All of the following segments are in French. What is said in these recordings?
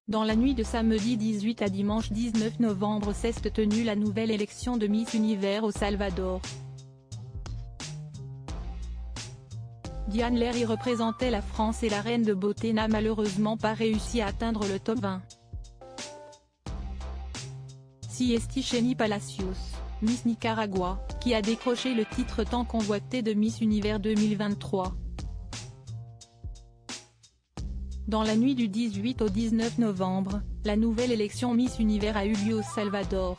Dans la nuit de samedi 18 à dimanche 19 novembre s'est tenue la nouvelle élection de Miss Univers au Salvador. Diane Lair y représentait la France et la reine de beauté n'a malheureusement pas réussi à atteindre le top 20. Siesti Cheny Palacios, Miss Nicaragua, qui a décroché le titre tant convoité de Miss Univers 2023. Dans la nuit du 18 au 19 novembre, la nouvelle élection Miss Univers a eu lieu au Salvador.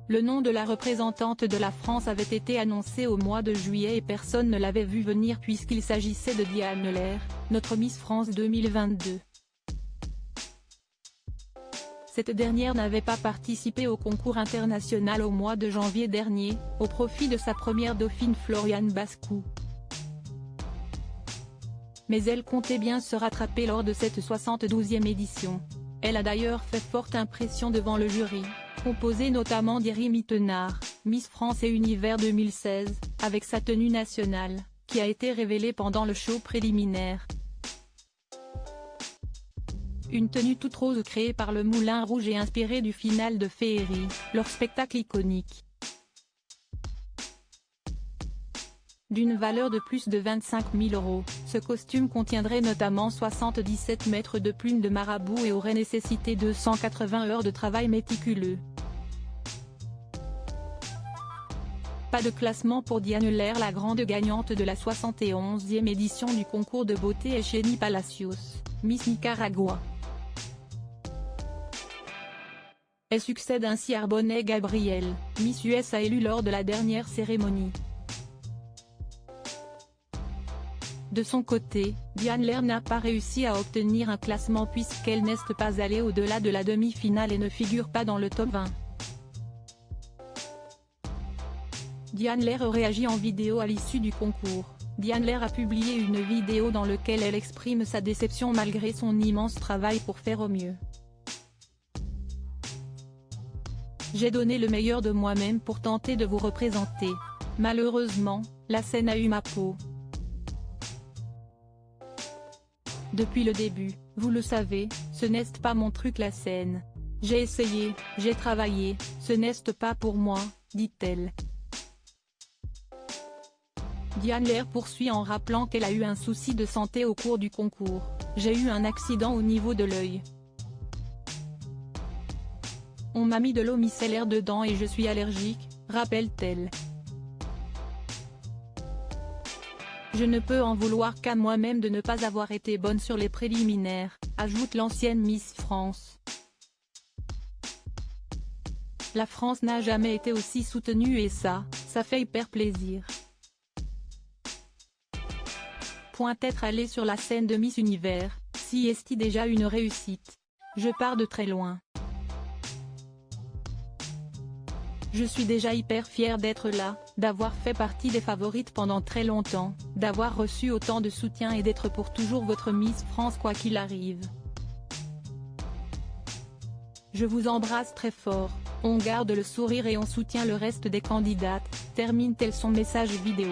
Le nom de la représentante de la France avait été annoncé au mois de juillet et personne ne l'avait vu venir puisqu'il s'agissait de Diane Lair, notre Miss France 2022. Cette dernière n'avait pas participé au concours international au mois de janvier dernier, au profit de sa première dauphine Floriane Bascou. Mais elle comptait bien se rattraper lors de cette 72e édition. Elle a d'ailleurs fait forte impression devant le jury, composé notamment d'Héry Mittenard, Miss France et Univers 2016, avec sa tenue nationale, qui a été révélée pendant le show préliminaire. Une tenue toute rose créée par le Moulin Rouge et inspirée du final de Féerie, leur spectacle iconique. D'une valeur de plus de 25 000 €, ce costume contiendrait notamment 77 mètres de plumes de marabout et aurait nécessité 280 heures de travail méticuleux. Pas de classement pour Diane Lair. La grande gagnante de la 71e édition du concours de beauté est Cheny Palacios, Miss Nicaragua. Elle succède ainsi à Arbonnet Gabriel, Miss USA élue lors de la dernière cérémonie. De son côté, Diane Lair n'a pas réussi à obtenir un classement puisqu'elle n'est pas allée au-delà de la demi-finale et ne figure pas dans le top 20. Diane Lair réagit en vidéo à l'issue du concours. Diane Lair a publié une vidéo dans laquelle elle exprime sa déception malgré son immense travail pour faire au mieux. J'ai donné le meilleur de moi-même pour tenter de vous représenter. Malheureusement, la scène a eu ma peau. Depuis le début, vous le savez, ce n'est pas mon truc la scène. J'ai essayé, j'ai travaillé, ce n'est pas pour moi, dit-elle. Diane Lair poursuit en rappelant qu'elle a eu un souci de santé au cours du concours. J'ai eu un accident au niveau de l'œil. On m'a mis de l'eau micellaire dedans et je suis allergique, rappelle-t-elle. Je ne peux en vouloir qu'à moi-même de ne pas avoir été bonne sur les préliminaires, ajoute l'ancienne Miss France. La France n'a jamais été aussi soutenue et ça fait hyper plaisir. Être allée sur la scène de Miss Univers, si est déjà une réussite. Je pars de très loin. Je suis déjà hyper fière d'être là, d'avoir fait partie des favorites pendant très longtemps, d'avoir reçu autant de soutien et d'être pour toujours votre Miss France quoi qu'il arrive. Je vous embrasse très fort, on garde le sourire et on soutient le reste des candidates, termine-t-elle son message vidéo.